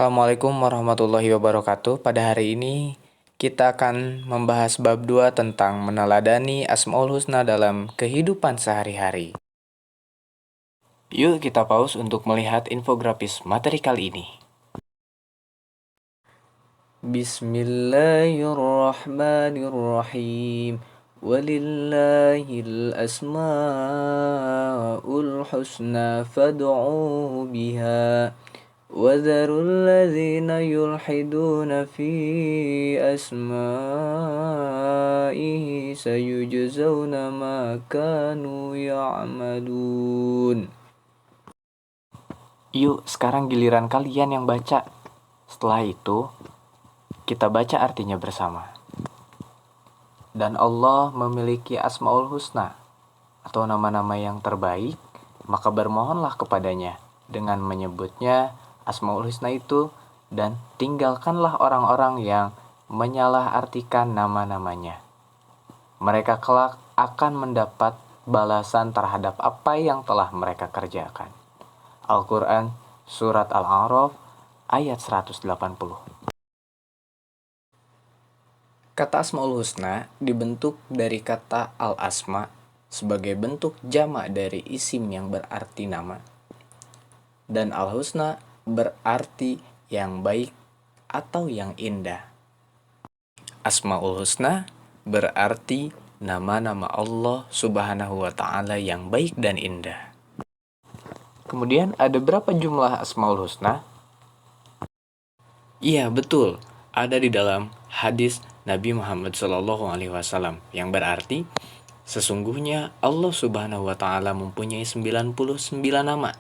Assalamualaikum warahmatullahi wabarakatuh. Pada hari ini kita akan membahas bab 2 tentang meneladani Asmaul Husna dalam kehidupan sehari-hari. Yuk kita pause untuk melihat infografis materi kali ini. Bismillahirrahmanirrahim. Walillahil asma'ul husna fad'uhu biha. وَذَرُوا الَّذِينَ يُلْحِدُونَ فِي أَسْمَائِهِ سَيُجْزَوْنَ مَا كَانُوا يَعْمَلُونَ. Yuk, sekarang giliran kalian yang baca. Setelah itu, kita baca artinya bersama. Dan Allah memiliki Asmaul Husna, atau nama-nama yang terbaik, maka bermohonlah kepadanya dengan menyebutnya Asmaul Husna itu, dan tinggalkanlah orang-orang yang menyalahartikan nama-namanya. Mereka kelak akan mendapat balasan terhadap apa yang telah mereka kerjakan. Al-Quran Surat Al-A'raf ayat 180. Kata Asmaul Husna dibentuk dari kata Al-Asma sebagai bentuk jamak dari isim yang berarti nama, dan Al-Husna berarti yang baik atau yang indah. Asmaul Husna berarti nama-nama Allah Subhanahu wa Ta'ala yang baik dan indah. Kemudian ada berapa jumlah Asmaul Husna? Iya, betul. Ada di dalam hadis Nabi Muhammad SAW yang berarti sesungguhnya Allah Subhanahu wa Ta'ala mempunyai 99 nama,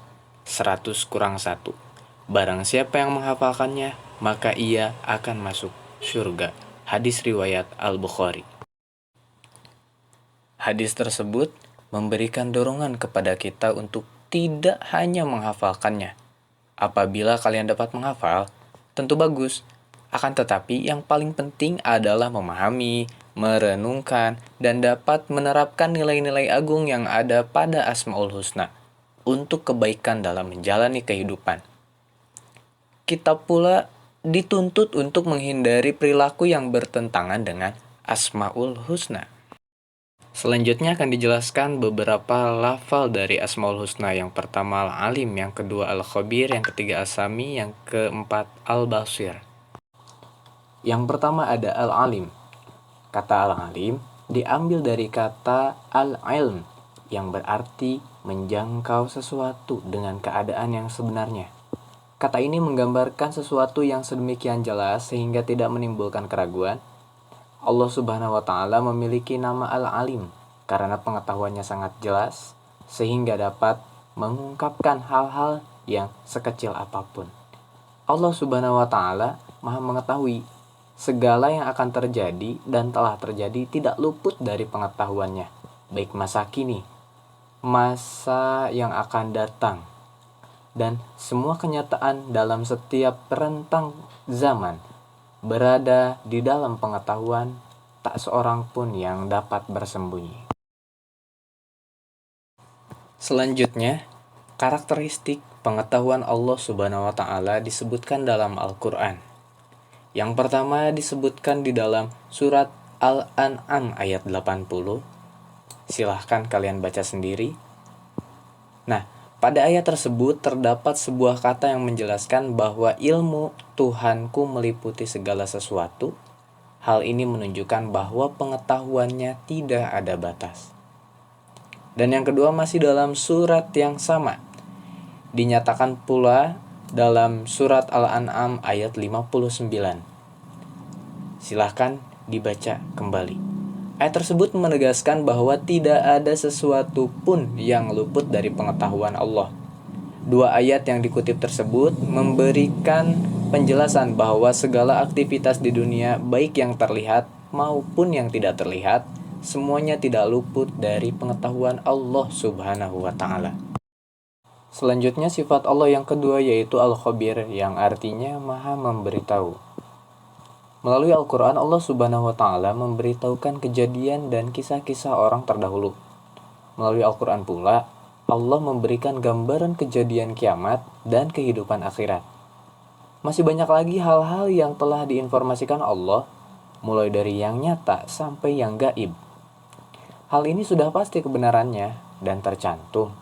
100 kurang 1. Barang siapa yang menghafalkannya, maka ia akan masuk surga. Hadis riwayat Al-Bukhari. Hadis tersebut memberikan dorongan kepada kita untuk tidak hanya menghafalkannya. Apabila kalian dapat menghafal, tentu bagus. Akan tetapi yang paling penting adalah memahami, merenungkan, dan dapat menerapkan nilai-nilai agung yang ada pada Asmaul Husna untuk kebaikan dalam menjalani kehidupan. Kita pula dituntut untuk menghindari perilaku yang bertentangan dengan Asmaul Husna. Selanjutnya akan dijelaskan beberapa lafal dari Asmaul Husna. Yang pertama Al-Alim, yang kedua Al-Khabir, yang ketiga As-Sami, yang keempat Al-Basir. Yang pertama ada Al-Alim. Kata Al-Alim diambil dari kata Al-Ilm, yang berarti menjangkau sesuatu dengan keadaan yang sebenarnya. Kata ini menggambarkan sesuatu yang sedemikian jelas sehingga tidak menimbulkan keraguan. Allah Subhanahu wa Ta'ala memiliki nama Al-Alim karena pengetahuannya sangat jelas sehingga dapat mengungkapkan hal-hal yang sekecil apapun. Allah Subhanahu wa Ta'ala Maha mengetahui segala yang akan terjadi dan telah terjadi tidak luput dari pengetahuannya, baik masa kini, masa yang akan datang, dan semua kenyataan dalam setiap rentang zaman berada di dalam pengetahuan, tak seorang pun yang dapat bersembunyi. Selanjutnya, karakteristik pengetahuan Allah Subhanahu wa Ta'ala disebutkan dalam Al-Quran. Yang pertama disebutkan di dalam surat Al-An'am ayat 80. Silahkan kalian baca sendiri. Nah, pada ayat tersebut terdapat sebuah kata yang menjelaskan bahwa ilmu Tuhanku meliputi segala sesuatu. Hal ini menunjukkan bahwa pengetahuannya tidak ada batas. Dan yang kedua masih dalam surat yang sama. Dinyatakan pula dalam surat Al-An'am ayat 59. Silahkan dibaca kembali. Ayat tersebut menegaskan bahwa tidak ada sesuatu pun yang luput dari pengetahuan Allah. Dua ayat yang dikutip tersebut memberikan penjelasan bahwa segala aktivitas di dunia, baik yang terlihat maupun yang tidak terlihat, semuanya tidak luput dari pengetahuan Allah Subhanahu wa Ta'ala. Selanjutnya sifat Allah yang kedua yaitu Al-Khabir, yang artinya Maha memberitahu. Melalui Al-Quran, Allah Subhanahu wa Ta'ala memberitahukan kejadian dan kisah-kisah orang terdahulu. Melalui Al-Quran pula, Allah memberikan gambaran kejadian kiamat dan kehidupan akhirat. Masih banyak lagi hal-hal yang telah diinformasikan Allah, mulai dari yang nyata sampai yang gaib. Hal ini sudah pasti kebenarannya dan tercantum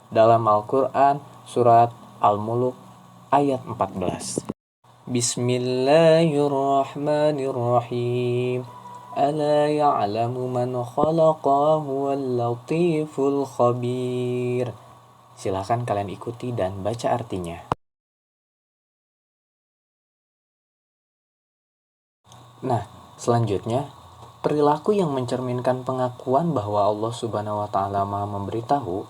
dalam Al-Quran surat Al-Muluk ayat 14. Bismillahirrahmanirrahim. Ala ya'lamu man khalaqa huwal latiful khabir. Silahkan kalian ikuti dan baca artinya. Nah, selanjutnya, perilaku yang mencerminkan pengakuan bahwa Allah Subhanahu wa Ta'ala Maha memberitahu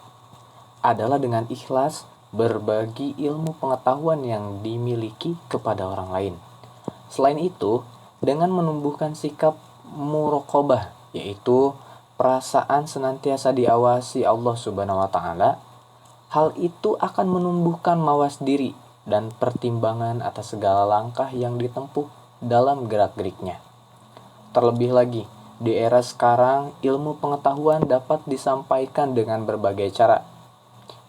adalah dengan ikhlas berbagi ilmu pengetahuan yang dimiliki kepada orang lain. Selain itu, dengan menumbuhkan sikap muraqabah, yaitu perasaan senantiasa diawasi Allah Subhanahu wa Ta'ala, hal itu akan menumbuhkan mawas diri dan pertimbangan atas segala langkah yang ditempuh dalam gerak-geriknya. Terlebih lagi, di era sekarang, ilmu pengetahuan dapat disampaikan dengan berbagai cara.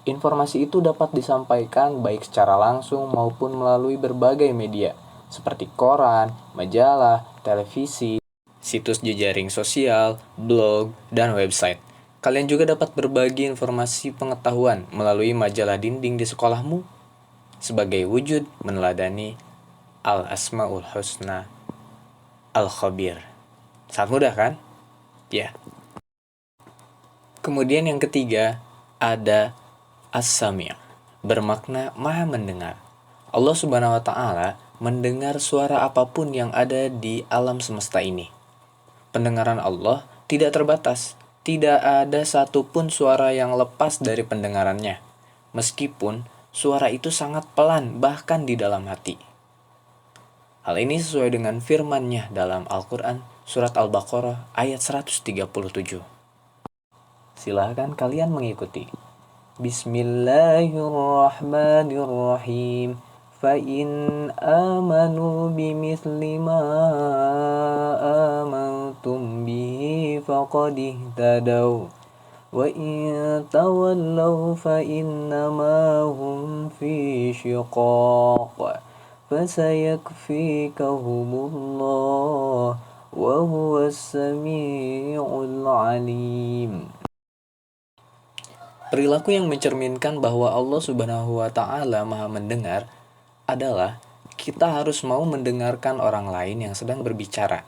Informasi itu dapat disampaikan baik secara langsung maupun melalui berbagai media, seperti koran, majalah, televisi, situs jejaring sosial, blog, dan website. Kalian juga dapat berbagi informasi pengetahuan melalui majalah dinding di sekolahmu sebagai wujud meneladani Al-Asma'ul Husna Al-Khabir. Sangat mudah kan? Ya. Kemudian yang ketiga, ada As-Sami', bermakna maha mendengar. Allah Subhanahu wa Ta'ala mendengar suara apapun yang ada di alam semesta ini. Pendengaran Allah tidak terbatas. Tidak ada satupun suara yang lepas dari pendengarannya, meskipun suara itu sangat pelan bahkan di dalam hati. Hal ini sesuai dengan firman-Nya dalam Al-Quran surat Al-Baqarah ayat 137. Silahkan kalian mengikuti. Bismillahirrahmanirrahim. فَإِنْ آمَنُوا بِمِثْلِ مَا آمَنْتُمْ بِهِ فَقَدِ اهْتَدَوْا وَإِنْ تَوَلَّوْا فَإِنَّمَا هُمْ فِي شِقَاقٍ فَسَيَكْفِيكَهُمُ اللَّهُ وَهُوَ السَّمِيعُ الْعَلِيمُ. Perilaku yang mencerminkan bahwa Allah Subhanahu wa Ta'ala Maha mendengar adalah kita harus mau mendengarkan orang lain yang sedang berbicara.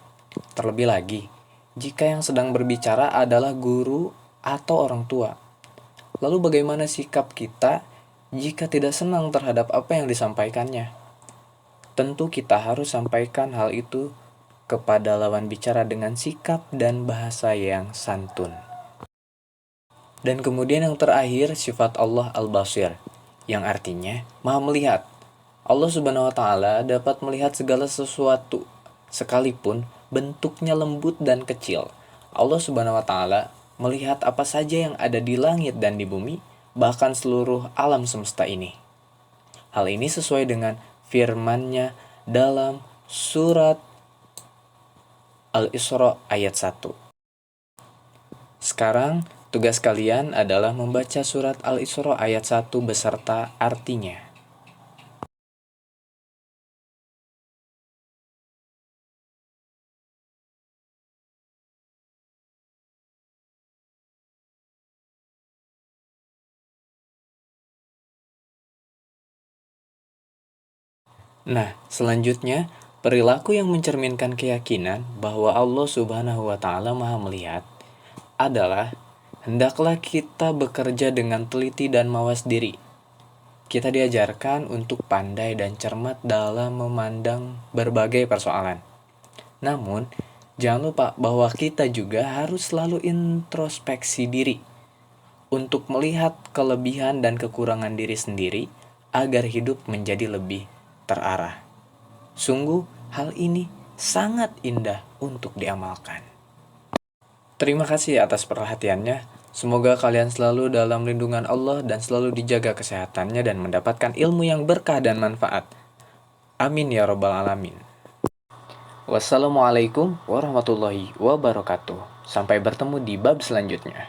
Terlebih lagi, jika yang sedang berbicara adalah guru atau orang tua. Lalu bagaimana sikap kita jika tidak senang terhadap apa yang disampaikannya? Tentu kita harus sampaikan hal itu kepada lawan bicara dengan sikap dan bahasa yang santun. Dan kemudian yang terakhir, sifat Allah Al-Basir, yang artinya Maha melihat. Allah Subhanahu wa Ta'ala dapat melihat segala sesuatu, sekalipun bentuknya lembut dan kecil. Allah Subhanahu wa Ta'ala melihat apa saja yang ada di langit dan di bumi, bahkan seluruh alam semesta ini. Hal ini sesuai dengan firman-Nya dalam surat Al-Isra ayat 1. Sekarang, tugas kalian adalah membaca surat Al-Isra ayat 1 beserta artinya. Nah, selanjutnya, perilaku yang mencerminkan keyakinan bahwa Allah Subhanahu wa Ta'ala Maha melihat adalah hendaklah kita bekerja dengan teliti dan mawas diri. Kita diajarkan untuk pandai dan cermat dalam memandang berbagai persoalan. Namun, jangan lupa bahwa kita juga harus selalu introspeksi diri untuk melihat kelebihan dan kekurangan diri sendiri agar hidup menjadi lebih terarah. Sungguh, hal ini sangat indah untuk diamalkan. Terima kasih atas perhatiannya. Semoga kalian selalu dalam lindungan Allah dan selalu dijaga kesehatannya dan mendapatkan ilmu yang berkah dan manfaat. Amin ya rabbal alamin. Wassalamualaikum warahmatullahi wabarakatuh. Sampai bertemu di bab selanjutnya.